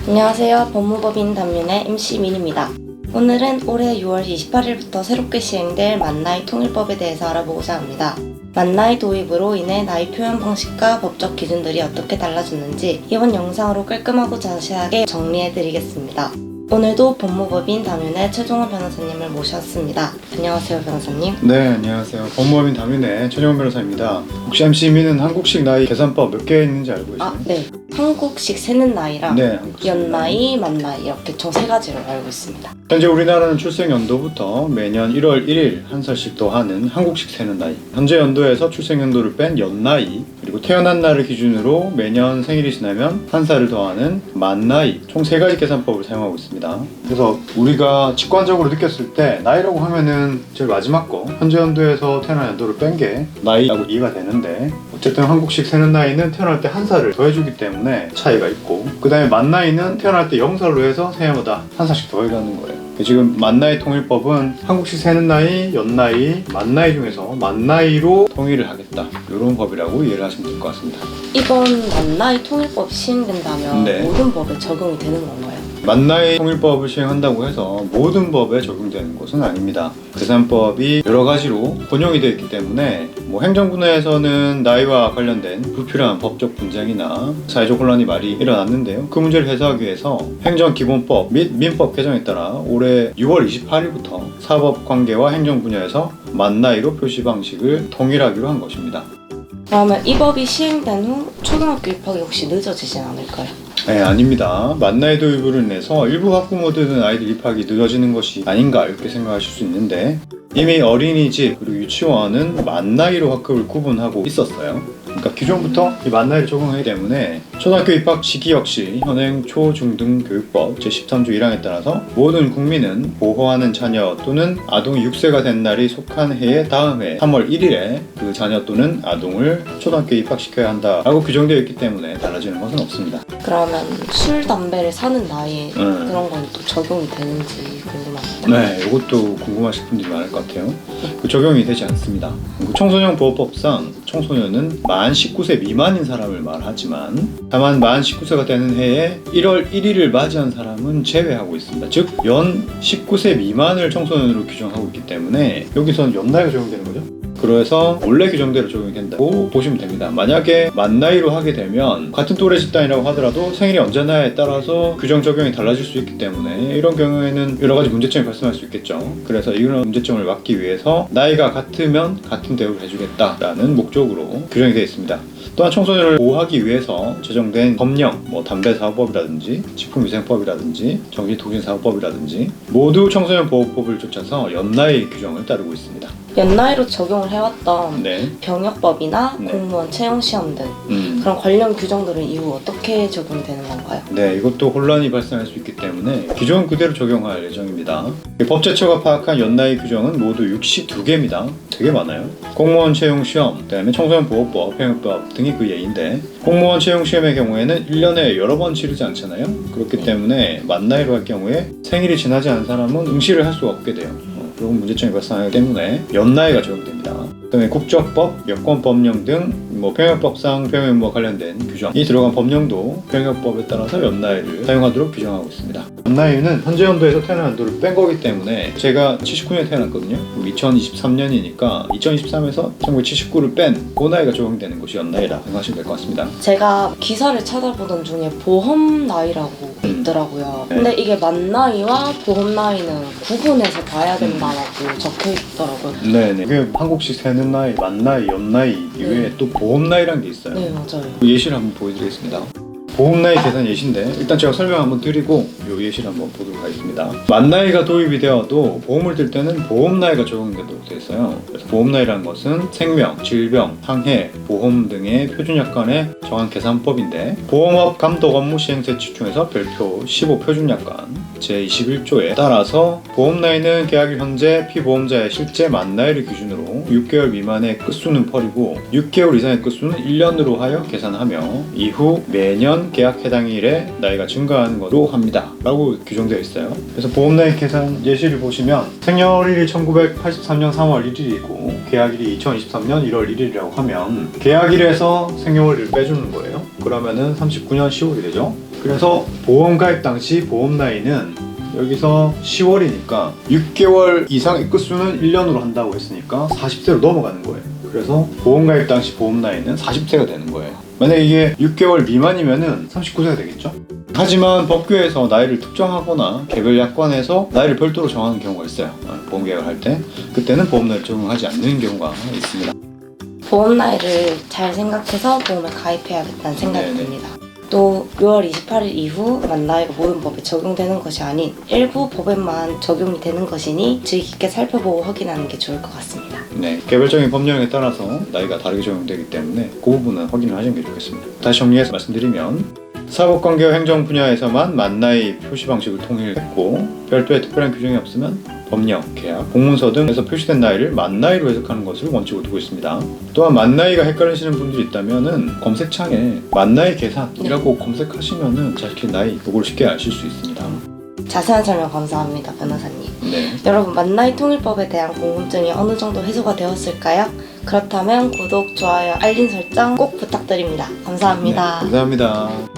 안녕하세요. 법무법인 담윤의 MC 민입니다. 오늘은 올해 6월 28일부터 새롭게 시행될 만나이 통일법에 대해서 알아보고자 합니다. 만나이 도입으로 인해 나이 표현 방식과 법적 기준들이 어떻게 달라졌는지 이번 영상으로 깔끔하고 자세하게 정리해드리겠습니다. 오늘도 법무법인 담윤의 최종원 변호사님을 모셨습니다. 안녕하세요, 변호사님. 네, 안녕하세요. 법무법인 담윤의 최종원 변호사입니다. 혹시 MC 민은 한국식 나이 계산법 몇 개 있는지 알고 계세요? 네. 한국식 세는 나이랑 네, 연나이, 만나이 이렇게 총 3가지로 알고 있습니다. 현재 우리나라는 출생 연도부터 매년 1월 1일 한 살씩 더하는 한국식 세는 나이, 현재 연도에서 출생 연도를 뺀 연나이, 그리고 태어난 날을 기준으로 매년 생일이 지나면 한 살을 더하는 만나이, 총 3가지 계산법을 사용하고 있습니다. 그래서 우리가 직관적으로 느꼈을 때 나이라고 하면은 제일 마지막 거, 현재 연도에서 태어난 연도를 뺀 게 나이라고 이해가 되는데, 어쨌든 한국식 세는 나이는 태어날 때 한 살을 더해주기 때문에 차이가 있고, 그 다음에 만나이는 태어날 때 0살로 해서 새해마다 한 살씩 더해가는 거예요. 지금 만나이 통일법은 한국식 세는 나이, 연나이, 만나이 중에서 만나이로 통일을 하겠다, 이런 법이라고 이해를 하시면 될 것 같습니다. 이번 만나이 통일법 시행된다면 네. 모든 법에 적용이 되는 건가요? 만나이 통일법을 시행한다고 해서 모든 법에 적용되는 것은 아닙니다. 계산법이 여러 가지로 혼용이 되어 있기 때문에 행정부 내에서는 나이와 관련된 불필요한 법적 분쟁이나 사회적 혼란이 많이 일어났는데요. 그 문제를 해소하기 위해서 행정기본법 및 민법 개정에 따라 올해 6월 28일부터 사법관계와 행정 분야에서 만나이로 표시 방식을 통일하기로 한 것입니다. 그러면 이 법이 시행된 후 초등학교 입학이 혹시 늦어지진 않을까요? 네, 아닙니다. 만나이 도입으로 인해서 일부 학부모들은 아이들 입학이 늦어지는 것이 아닌가 이렇게 생각하실 수 있는데, 이미 어린이집 그리고 유치원은 만나이로 학급을 구분하고 있었어요. 그러니까 기존부터 이 만나이를 적용하기 때문에 초등학교 입학 시기 역시 현행 초중등교육법 제13조 1항에 따라서 모든 국민은 보호하는 자녀 또는 아동이 6세가 된 날이 속한 해의 다음 해 3월 1일에 그 자녀 또는 아동을 초등학교에 입학시켜야 한다라고 규정되어 있기 때문에 달라지는 것은 없습니다. 그러면 술, 담배를 사는 나이에 그런 건 또 적용이 되는지 궁금합니다. 네, 이것도 궁금하실 분들이 많을 것 같아요. 적용이 되지 않습니다. 청소년 보호법상 청소년은 만 19세 미만인 사람을 말하지만, 다만 만 19세가 되는 해에 1월 1일을 맞이한 사람은 제외하고 있습니다. 즉, 연 19세 미만을 청소년으로 규정하고 있기 때문에 여기서는 연나이가 적용되는 거죠. 그래서 원래 규정대로 적용이 된다고 보시면 됩니다. 만약에 만나이로 하게 되면 같은 또래 집단이라고 하더라도 생일이 언제나에 따라서 규정 적용이 달라질 수 있기 때문에 이런 경우에는 여러 가지 문제점이 발생할 수 있겠죠. 그래서 이런 문제점을 막기 위해서 나이가 같으면 같은 대우를 해주겠다라는 목적으로 규정이 되어 있습니다. 또한 청소년을 보호하기 위해서 제정된 법령, 담배사업법이라든지 식품위생법이라든지 정신통신사업법이라든지 모두 청소년 보호법을 쫓아서 연나이 규정을 따르고 있습니다. 연나이로 적용을 해왔던 네. 병역법이나 네. 공무원 채용시험 등 그런 관련 규정들은 이후 어떻게 적용이 되는 건가요? 네, 이것도 혼란이 발생할 수 있기 때문에 기존 그대로 적용할 예정입니다. 법제처가 파악한 연나이 규정은 모두 62개입니다. 되게 많아요. 공무원 채용시험, 그다음에 청소년보호법, 병역법 등이 그 예인데, 공무원 채용시험의 경우에는 1년에 여러 번 치르지 않잖아요. 그렇기 때문에 만나이로 할 경우에 생일이 지나지 않은 사람은 응시를 할 수가 없게 돼요. 그런 문제점이 발생하기 때문에 연나이가 적용됩니다. 그다음에 국적법, 여권법령 등 병역법상 병역과 관련된 규정이 들어간 법령도 병역법에 따라서 연나이를 사용하도록 규정하고 있습니다. 연나이는 현재 연도에서 태어난 연도를 뺀 거기 때문에, 제가 79년에 태어났거든요. 2023년이니까 2023에서 1979를 뺀 그 나이가 적용되는 것이 연나이라 생각하시면 될 것 같습니다. 제가 기사를 찾아보던 중에 보험 나이라고 있더라고요. 네. 근데 이게 만 나이와 보험 나이는 구분해서 봐야 된다고 적혀 있더라고요. 네네. 이게 한국식 세는 나이, 만 나이, 연 나이 이외에 또 보험 나이라는 게 있어요. 네, 맞아요. 예시를 한번 보여드리겠습니다. 보험 나이 계산 예시인데, 일단 제가 설명 한번 드리고 이 예시를 한번 보도록 하겠습니다. 만 나이가 도입이 되어도 보험을 들 때는 보험 나이가 적용되도록 되어 있어요. 그래서 보험 나이라는 것은 생명, 질병, 상해, 보험 등의 표준약관의 정한 계산법인데, 보험업 감독 업무 시행세 집중해서 별표 15 표준약관 제21조에 따라서 보험 나이는 계약일 현재 피보험자의 실제 만 나이를 기준으로 6개월 미만의 끝수는 펄이고 6개월 이상의 끝수는 1년으로 하여 계산하며, 이후 매년 이상 계약 해당일에 나이가 증가하는 것으로 합니다 라고 규정되어 있어요. 그래서 보험나이 계산 예시를 보시면 생년월일이 1983년 3월 1일이고 계약일이 2023년 1월 1일이라고 하면 계약일에서 생년월일을 빼주는 거예요. 그러면은 39년 10월이 되죠. 그래서 보험 가입 당시 보험 나이는 여기서 10월이니까 6개월 이상 입구수는 1년으로 한다고 했으니까 40세로 넘어가는 거예요. 그래서 보험 가입 당시 보험 나이는 40세가 되는 거예요. 만약에 이게 6개월 미만이면은 39세가 되겠죠? 하지만 법규에서 나이를 특정하거나 개별 약관에서 나이를 별도로 정하는 경우가 있어요. 보험 계약을 할 때 그때는 보험 나이를 적용하지 않는 경우가 있습니다. 보험 나이를 잘 생각해서 보험에 가입해야겠다는 생각이 네네. 듭니다. 또 6월 28일 이후 만나이가 모든 법에 적용되는 것이 아닌 일부 법에만 적용이 되는 것이니 주의 깊게 살펴보고 확인하는 게 좋을 것 같습니다. 네, 개별적인 법령에 따라서 나이가 다르게 적용되기 때문에 그 부분은 확인을 하시는 게 좋겠습니다. 다시 정리해서 말씀드리면 사법관계와 행정 분야에서만 만나이 표시 방식을 통일했고 별도의 특별한 규정이 없으면 법령, 계약, 공문서 등에서 표시된 나이를 만나이로 해석하는 것을 원칙으로 두고 있습니다. 또한 만나이가 헷갈리시는 분들이 있다면 검색창에 만나이 계산이라고 검색하시면은 자신의 나이 요걸 쉽게 아실 수 있습니다. 자세한 설명 감사합니다, 변호사님. 네. 여러분, 만나이 통일법에 대한 궁금증이 어느 정도 해소가 되었을까요? 그렇다면 구독, 좋아요, 알림 설정 꼭 부탁드립니다. 감사합니다. 네, 감사합니다.